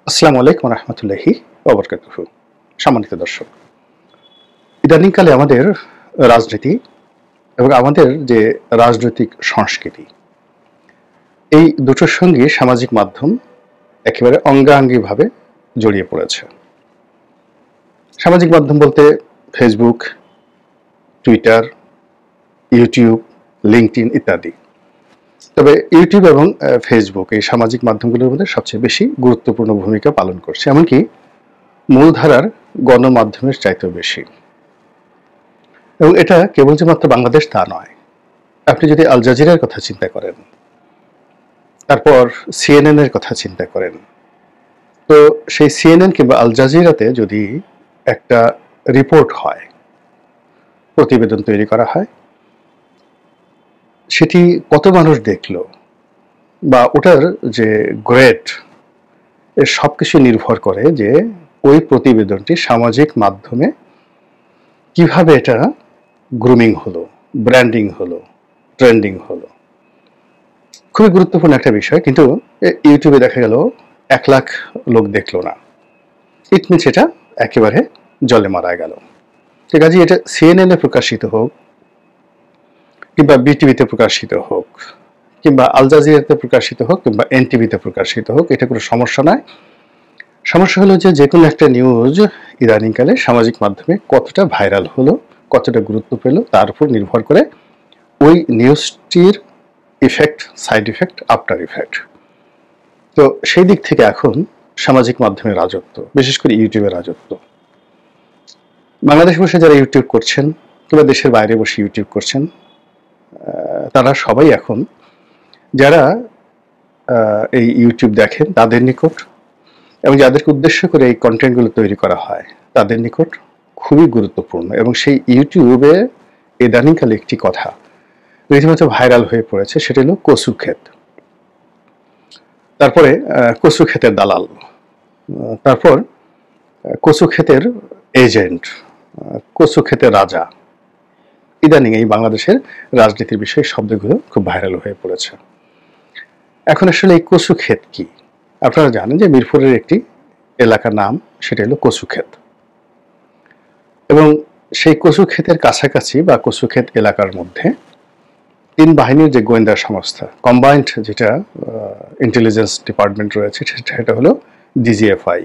আসসালামু আলাইকুম রহমতুল্লাহি ওবরকাতুহু। সম্মানিত দর্শক, ইদানিংকালে আমাদের রাজনীতি এবং আমাদের যে রাজনৈতিক সংস্কৃতি, এই দুটোর সঙ্গে সামাজিক মাধ্যম একেবারে অঙ্গাঙ্গিভাবে জড়িয়ে পড়েছে। সামাজিক মাধ্যম বলতে ফেসবুক, টুইটার, ইউটিউব, লিঙ্কডইন ইত্যাদি। তবে ইউটিউব এবং ফেসবুক এই সামাজিক মাধ্যমগুলোর মধ্যে সবচেয়ে বেশি গুরুত্বপূর্ণ ভূমিকা পালন করছে, এমনকি মূলধারার গণমাধ্যমের চাইতেও বেশি। এবং এটা কেবল যে মাত্র বাংলাদেশ তা নয়। আপনি যদি আল জাজিরার কথা চিন্তা করেন, তারপর সিএনএন এর কথা চিন্তা করেন, তো সেই সিএনএন কিংবা আল জাজিরাতে যদি একটা রিপোর্ট হয়, প্রতিবেদন তৈরি করা হয়, সেটি কত মানুষ দেখলো বা ওটার যে গ্রেড, এর সব কিছু নির্ভর করে যে ওই প্রতিবেদনটি সামাজিক মাধ্যমে কিভাবে এটা গ্রুমিং হলো, ব্র্যান্ডিং হলো, ট্রেন্ডিং হলো। খুবই গুরুত্বপূর্ণ একটা বিষয়, কিন্তু ইউটিউবে দেখা গেল 1 লাখ লোক দেখলো না, ইট মিনস এটা একেবারে জলে মারা গেল। ঠিক আছে, এটা সিএনএন এ প্রকাশিত হোক কিংবা বিটিভিতে প্রকাশিত হোক কিংবা আল জাজিরাতে প্রকাশিত হোক কিংবা এনটিভিতে প্রকাশিত হোক, এটা কোনো সমস্যা নয়। সমস্যা হলো যে কোনো একটা নিউজ ইদানিংকালে সামাজিক মাধ্যমে কতটা ভাইরাল হলো, কতটা গুরুত্ব পেল, তার উপর নির্ভর করে ওই নিউজটির effect, side effect, after effect. তো সেই দিক থেকে এখন সামাজিক মাধ্যমের রাজত্ব, বিশেষ করে ইউটিউবের রাজত্ব। বাংলাদেশে বসে যারা ইউটিউব করছেন কিংবা দেশের বাইরে বসে ইউটিউব করছেন, তারা সবাই এখন যারা এই ইউটিউব দেখেন তাদের নিকট এবং যাদেরকে উদ্দেশ্য করে এই কন্টেন্টগুলো তৈরি করা হয় তাদের নিকট খুবই গুরুত্বপূর্ণ। এবং সেই ইউটিউবে ইদানিংকালে একটি কথা রীতিমতো ভাইরাল হয়ে পড়েছে, সেটা হলো কচু ক্ষেত, তারপরে কচু ক্ষেতের দালাল, তারপর কচু ক্ষেতের এজেন্ট, কচু ক্ষেতের রাজা। ইদানিং এই বাংলাদেশের রাজনীতির বিষয়ে শব্দগুলো খুব ভাইরাল হয়ে পড়েছে। এখন আসলে এই কচু ক্ষেত কি? আপনারা জানেন যে মিরপুরের একটি এলাকার নাম, সেটা হলো কচু ক্ষেত। এবং সেই কচু ক্ষেতের কাছাকাছি বা কচু ক্ষেত এলাকার মধ্যে 3 বাহিনীর যে গোয়েন্দা সংস্থা, কম্বাইন্ড যেটা ইন্টেলিজেন্স ডিপার্টমেন্ট রয়েছে, সেটা হলো ডিজিএফআই।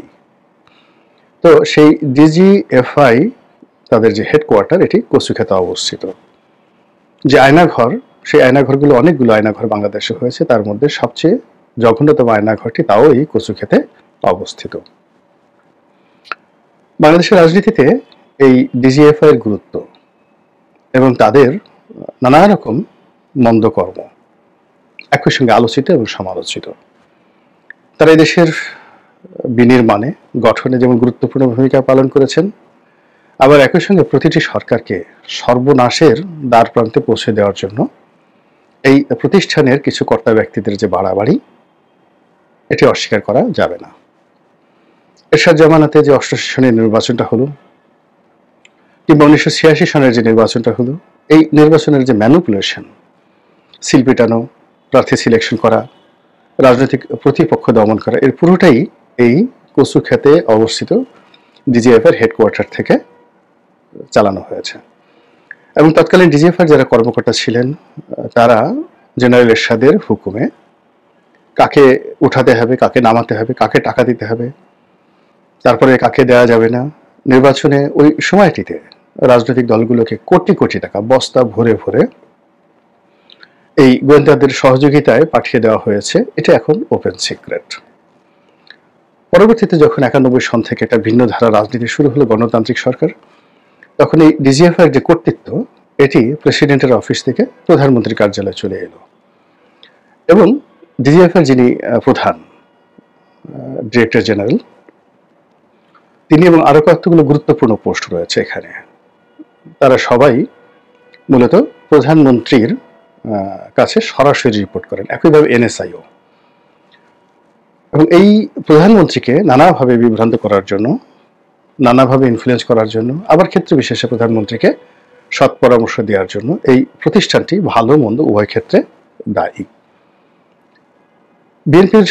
তো সেই ডিজিএফআই তাদের যে হেডকোয়ার্টার, এটি কচু ক্ষেতে অবস্থিত। যে আয়নাঘর, সেই আয়নাঘরগুলো, অনেকগুলো আয়নাঘর বাংলাদেশে হয়েছে, তার মধ্যে সবচেয়ে জঘন্যতম আয়নাঘরটি তাও এই কচু ক্ষেতে অবস্থিত। বাংলাদেশের রাজনীতিতে এই ডিজিএফআই এর গুরুত্ব এবং তাদের নানা রকম মন্দকর্ম একই সঙ্গে আলোচিত এবং সমালোচিত। তারা এই দেশের বিনির্মাণে, গঠনে যেমন গুরুত্বপূর্ণ ভূমিকা পালন করেছেন, আবার একই সঙ্গে প্রতিটি সরকারকে সর্বনাশের দ্বার প্রান্তে পৌঁছে দেওয়ার জন্য এই প্রতিষ্ঠানের কিছু কর্তা ব্যক্তিদের যে বাড়াবাড়ি, এটি অস্বীকার করা যাবে না। এরশাদ জামানাতে যে 88 সনের নির্বাচনটা হলো কিংবা 1986 সনের যে নির্বাচনটা হলো, এই নির্বাচনের যে ম্যানিপুলেশন, সিল পিটানো, প্রার্থী সিলেকশন করা, রাজনৈতিক প্রতিপক্ষ দমন করা, এর পুরোটাই এই কচু ক্ষেতে অবস্থিত ডিজিএফ এর হেডকোয়ার্টার থেকে চালানো হয়েছে। এবং তৎকালীন ডিজিএফ এর যারা কর্মকর্তা ছিলেন, তারা জেনারেল এরশাদের হুকুমে কাকে উঠাতে হবে, কাকে নামাতে হবে, কাকে টাকা দিতে হবে, তারপরে কাকে দেওয়া যাবে না, নির্বাচনে ওই সময়টিতে রাজনৈতিক দলগুলোকে কোটি কোটি টাকা বস্তা ভরে ভরে এই গোয়েন্দাদের সহযোগিতায় পাঠিয়ে দেওয়া হয়েছে। এটা এখন ওপেন সিক্রেট। পরবর্তীতে যখন 91 সন থেকে একটা ভিন্ন ধারা রাজনীতি শুরু হলো, গণতান্ত্রিক সরকার, তখন এই ডিজিএফআই এর যে কর্তৃত্ব, এটি প্রেসিডেন্টের অফিস থেকে প্রধানমন্ত্রীর কার্যালয়ে চলে এলো। এবং ডিজিএফআই যিনি প্রধান ডিরেক্টর জেনারেল, তিনি এবং আরো কয়েকগুলো গুরুত্বপূর্ণ পোস্ট রয়েছে এখানে, তারা সবাই মূলত প্রধানমন্ত্রীর কাছে সরাসরি রিপোর্ট করেন, একইভাবে এনএসআইও। এবং এই প্রধানমন্ত্রীকে নানাভাবে বিভ্রান্ত করার জন্য, নানাভাবে ইনফ্লুয়েন্স করার জন্য, আবার ক্ষেত্র বিশেষে প্রধানমন্ত্রীকে সৎ পরামর্শ দেওয়ার জন্য এই প্রতিষ্ঠানটি ভালো মন্দ উভয় ক্ষেত্রে দায়ী। বিএনপির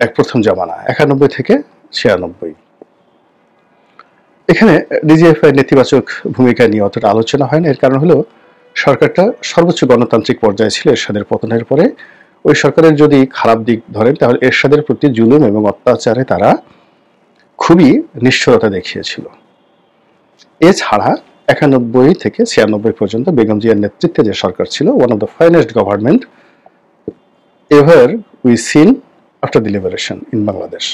এক প্রথম জামানা 91 থেকে 96, এখানে ডিজিএফআই নেতিবাচক ভূমিকা নিয়ে অতটা আলোচনা হয় না। এর কারণ হলো সরকারটা সর্বোচ্চ গণতান্ত্রিক পর্যায়ে ছিল এরশাদের পতনের পরে। ওই সরকারের যদি খারাপ দিক ধরেন তাহলে এরশাদের প্রতি জুলুম এবং অত্যাচারে তারা খুবই নিষ্ঠুরতা দেখিয়েছিল। এছাড়া 91 থেকে 96 পর্যন্ত বেগম জিয়ার নেতৃত্বে যে সরকার ছিল, one of the finest government ever we seen after the liberation in Bangladesh.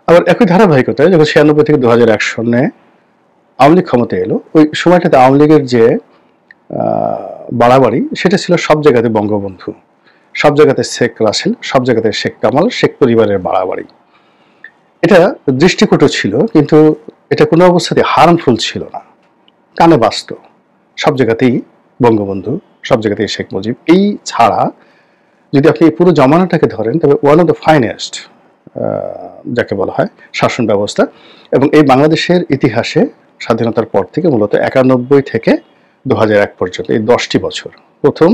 আবার একই ধারাবাহিকতায় যখন 96 থেকে 2001 সনে আওয়ামী লীগ ক্ষমতায় এলো, ওই সময়টাতে আওয়ামী লীগের যে বাড়াবাড়ি সেটা ছিল সব জায়গাতে বঙ্গবন্ধু, সব জায়গাতে শেখ রাসেল, সব জায়গাতে শেখ কামাল, শেখ পরিবারের বাড়াবাড়ি। এটা দৃষ্টিকটু ছিল, কিন্তু এটা কোনো অবস্থাতে হার্মফুল ছিল না, কানে বাজত। সব জায়গাতেই বঙ্গবন্ধু, সব জায়গাতেই শেখ মুজিব। এই ছাড়া যদি আপনি পুরো জমানাটাকে ধরেন তবে ওয়ান অফ দ্য ফাইনেস্ট যাকে বলা হয় শাসন ব্যবস্থা। এবং এই বাংলাদেশের ইতিহাসে স্বাধীনতার পর থেকে মূলত 91 থেকে 2001 পর্যন্ত এই 10টি বছর, প্রথম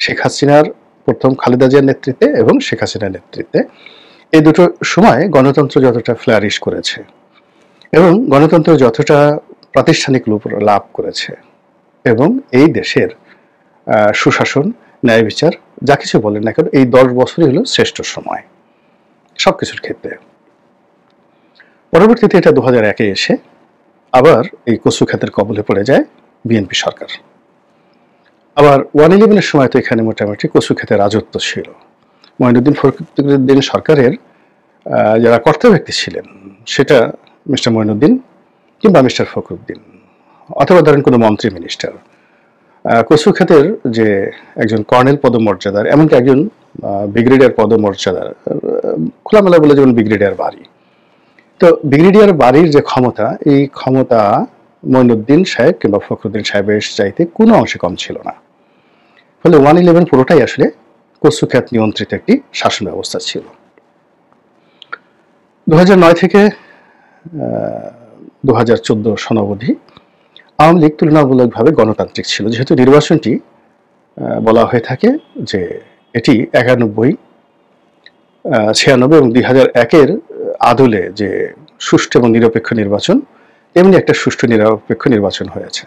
শেখ হাসিনার, প্রথম খালেদা জিয়ার নেতৃত্বে এবং শেখ হাসিনার নেতৃত্বে, এই দুটো সময় গণতন্ত্র যতটা ফ্লারিশ করেছে এবং গণতন্ত্র যতটা প্রাতিষ্ঠানিক রূপ লাভ করেছে এবং এই দেশের সুশাসন, ন্যায় বিচার, যা কিছু বলেন না কেন, এই 10 বছরই হলো শ্রেষ্ঠ সময় সবকিছুর ক্ষেত্রে। পরবর্তীতে এটা 2001-এ এসে আবার এই কচু খাতের কবলে পড়ে যায় বিএনপি সরকার। আবার 111-এর সময় তো এখানে মোটামুটি কচু খাতের রাজত্ব ছিল। মঈনুদ্দিন ফখরুদ্দিন সরকারের যারা কর্তা ব্যক্তি ছিলেন, সেটা মিস্টার মঈনুদ্দিন কিংবা মিস্টার ফখরুদ্দিন অথবা ধরেন কোনো মন্ত্রী মিনিস্টার, কচু খাতের যে একজন কর্নেল পদমর্যাদার, এমনকি একজন ব্রিগেডিয়ার পদমর্যাদার, খোলামেলা বলে যেমন ব্রিগেডিয়ার বাড়ি, তো ব্রিগেডিয়ার বাড়ির যে ক্ষমতা, এই ক্ষমতা মঈনুদ্দিন সাহেব কিংবা ফখরুদ্দিন সাহেবের চাইতে কোনো অংশে কম ছিল না। ফলে 111 পুরোটাই আসলে কচু খাত নিয়ন্ত্রিত একটি শাসন ব্যবস্থা ছিল। 2009 থেকে 2014 সন অবধি আওয়ামী লীগ তুলনামূলকভাবে গণতান্ত্রিক ছিল, যেহেতু নির্বাচনটি বলা হয়ে থাকে যে এটি 91, 96 এবং 2001-এর আদলে যে সুষ্ঠু এবং নিরপেক্ষ নির্বাচন, তেমনি একটা সুষ্ঠু নিরপেক্ষ নির্বাচন হয়েছে।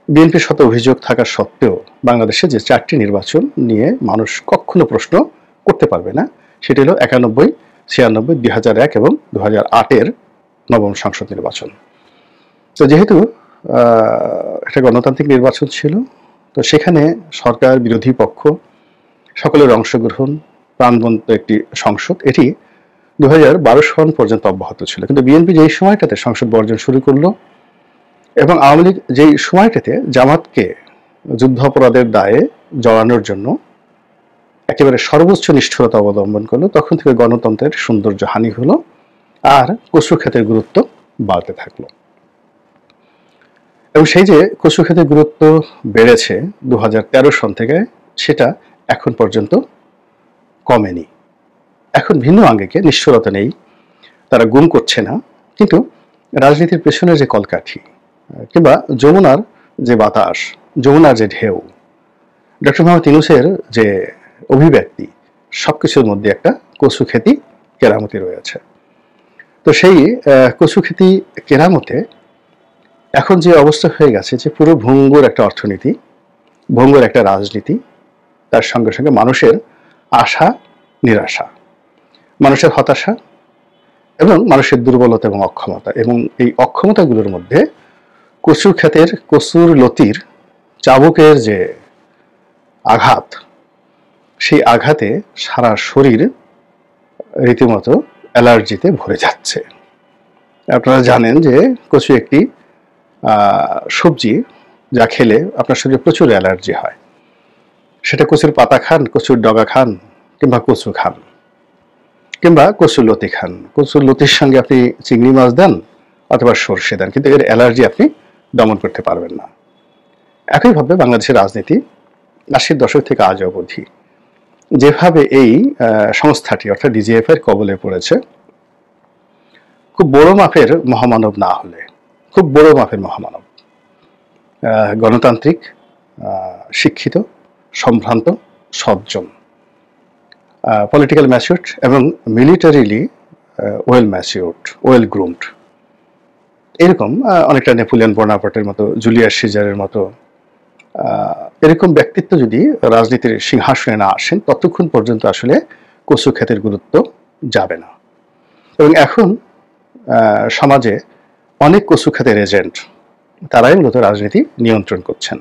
বিএনপির শত অভিযোগ থাকা সত্ত্বেও বাংলাদেশে যে 4টি নির্বাচন নিয়ে মানুষ কখনো প্রশ্ন করতে পারবে না, সেটি হলো 91, 96, 2001 এবং 2008-এর নবম সংসদ নির্বাচন। তো যেহেতু একটা গণতান্ত্রিক নির্বাচন ছিল, তো সেখানে সরকার, বিরোধী পক্ষ সকলের অংশগ্রহণ, প্রাণবন্ত একটি সংসদ, এটি 2012 সন পর্যন্ত অব্যাহত ছিল। কিন্তু বিএনপি যেই সময়টাতে সংসদ বর্জন শুরু করলো এবং আওয়ামী লীগ যেই সময়টাতে জামাতকে যুদ্ধাপরাধের দায়ে জড়ানোর জন্য একেবারে সর্বোচ্চ নিষ্ঠুরতা অবলম্বন করলো, তখন থেকে গণতন্ত্রের সৌন্দর্য হানি হলো আর কচু খাতের গুরুত্ব বাড়তে থাকলো। এবং সেই যে কচু খাতের গুরুত্ব বেড়েছে 2013 সন থেকে, সেটা এখন পর্যন্ত কমেনি। এখন ভিন্ন আঙ্গিকে, নিষ্ঠুরতা নেই, তারা গুম করছে না, কিন্তু রাজনীতির পেছনে যে কলকাঠি কিংবা যমুনার যে বাতাস, যমুনার যে ঢেউ, ডক্টর মোহাম্মদ ইউনূসের যে অভিব্যক্তি, সবকিছুর মধ্যে একটা কচু খেতি কেরামতি রয়েছে। তো সেই কচু খেতি কেরামতে এখন যে অবস্থা হয়ে গেছে যে পুরো ভঙ্গুর একটা অর্থনীতি, ভঙ্গুর একটা রাজনীতি, তার সঙ্গে সঙ্গে মানুষের আশা নিরাশা, মানুষের হতাশা এবং মানুষের দুর্বলতা এবং অক্ষমতা, এবং এই অক্ষমতাগুলোর মধ্যে কচু ক্ষেতের কচুর লতির চাবুকের যে আঘাত, সেই আঘাতে সারা শরীর রীতিমতো অ্যালার্জিতে ভরে যাচ্ছে। আপনারা জানেন যে কচু একটি সবজি যা খেলে আপনার শরীরে প্রচুর অ্যালার্জি হয়। সেটা কচুর পাতা খান, কচুর ডগা খান, কিংবা কচু খান, কিংবা কচুর লতি খান। কচুর লতির সঙ্গে আপনি চিংড়ি মাছ দেন অথবা সর্ষে দেন, কিন্তু এর অ্যালার্জি আপনি দমন করতে পারবেন না। একইভাবে বাংলাদেশের রাজনীতি 80-র দশক থেকে আজ অবধি যেভাবে এই সংস্থাটি অর্থাৎ ডিজিএফআই কবলে পড়েছে, খুব বড় মাপের মহামানব না হলে খুব বড় মাপের মহামানব, গণতান্ত্রিক, শিক্ষিত, সম্ভ্রান্ত, সজ্জন, পলিটিক্যাল ম্যাচিউরড এবং militarily well matured, well groomed. এরকম অনেকটা নেপোলিয়ন বোনাপার্টের মতো, জুলিয়াস সিজারের মতো এরকম ব্যক্তিত্ব যদি রাজনীতির সিংহাসনে না আসেন, ততক্ষণ পর্যন্ত আসলে কচু ক্ষেতের গুরুত্ব যাবে না। এবং এখন সমাজে অনেক কচু ক্ষেতের এজেন্ট, তারাই মূলত রাজনীতি নিয়ন্ত্রণ করছেন।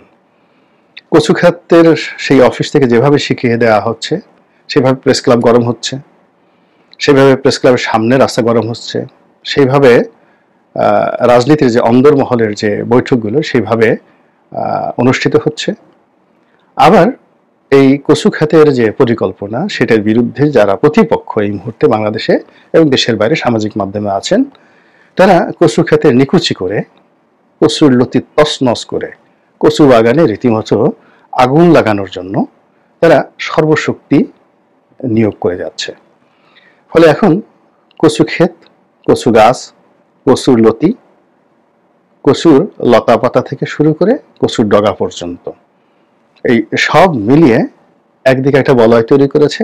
কচু ক্ষেতের সেই অফিস থেকে যেভাবে শিখিয়ে দেওয়া হচ্ছে, সেভাবে প্রেস ক্লাব গরম হচ্ছে, সেভাবে প্রেস ক্লাবের সামনে রাস্তা গরম হচ্ছে, সেইভাবে রাজনীতির যে অন্দরমহলের যে বৈঠকগুলো সেইভাবে অনুষ্ঠিত হচ্ছে। আবার এই কচু খাতের যে পরিকল্পনা, সেটার বিরুদ্ধে যারা প্রতিপক্ষ এই মুহূর্তে বাংলাদেশে এবং দেশের বাইরে সামাজিক মাধ্যমে আছেন, তারা কচু খাতের নিকুচি করে, কচুর লতি তছনছ করে, কচু বাগানে রীতিমতো আগুন লাগানোর জন্য তারা সর্বশক্তি নিয়োগ করে যাচ্ছে। ফলে এখন কচু ক্ষেত, কচু গাছ, কচুর লতি, কচুর লতা পাতা থেকে শুরু করে কচুর ডগা পর্যন্ত এই সব মিলিয়ে একদিকে একটা বলয় তৈরি করেছে,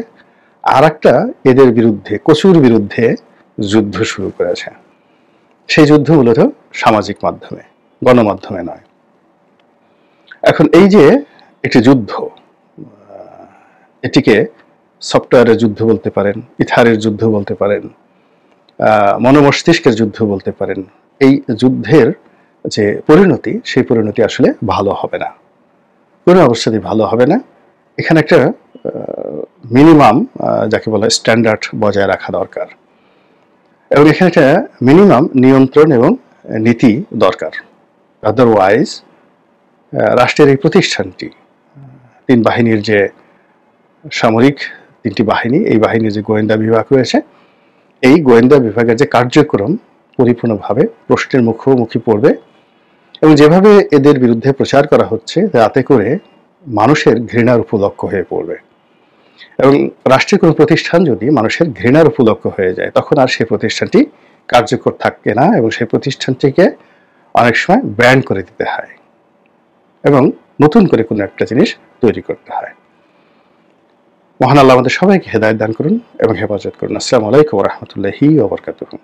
আর একটা এদের বিরুদ্ধে, কচুর বিরুদ্ধে যুদ্ধ শুরু করেছে। সেই যুদ্ধ মূলত সামাজিক মাধ্যমে, গণমাধ্যমে নয়। এখন এই যে একটি যুদ্ধ, এটিকে সফটওয়্যারের যুদ্ধ বলতে পারেন, ইথারের যুদ্ধ বলতে পারেন, মনোমস্তিষ্কের যুদ্ধ বলতে পারেন। এই যুদ্ধের যে পরিণতি, সেই পরিণতি আসলে ভালো হবে না, কোনো অবস্থাতেই ভালো হবে না। এখানে একটা মিনিমাম, যাকে বলা হয় স্ট্যান্ডার্ড, বজায় রাখা দরকার, এবং এখানে একটা মিনিমাম নিয়ন্ত্রণ এবং নীতি দরকার। আদারওয়াইজ রাষ্ট্রের এই প্রতিষ্ঠানটি, তিন বাহিনীর যে সামরিক তিনটি বাহিনী, এই বাহিনীর যে গোয়েন্দা বিভাগ রয়েছে, এই গোয়েন্দা বিভাগের যে কার্যক্রম পরিপূর্ণভাবে প্রশ্নের মুখোমুখি পড়বে। এবং যেভাবে এদের বিরুদ্ধে প্রচার করা হচ্ছে, তাতে করে মানুষের ঘৃণার উপলক্ষ হয়ে পড়বে। এবং রাষ্ট্রের কোনো প্রতিষ্ঠান যদি মানুষের ঘৃণার উপলক্ষ হয়ে যায়, তখন আর সেই প্রতিষ্ঠানটি কার্যকর থাকে না, এবং সেই প্রতিষ্ঠানটিকে অনেক সময় ব্যান্ড করে দিতে হয় এবং নতুন করে কোনো একটা জিনিস তৈরি করতে হয়। মহান আল্লাহ আমাদের সবাইকে হেদায়েত দান করুন এবং হেফাজত করুন। আসসালামু আলাইকুম ওয়া রাহমাতুল্লাহি ওয়া বারাকাতুহু।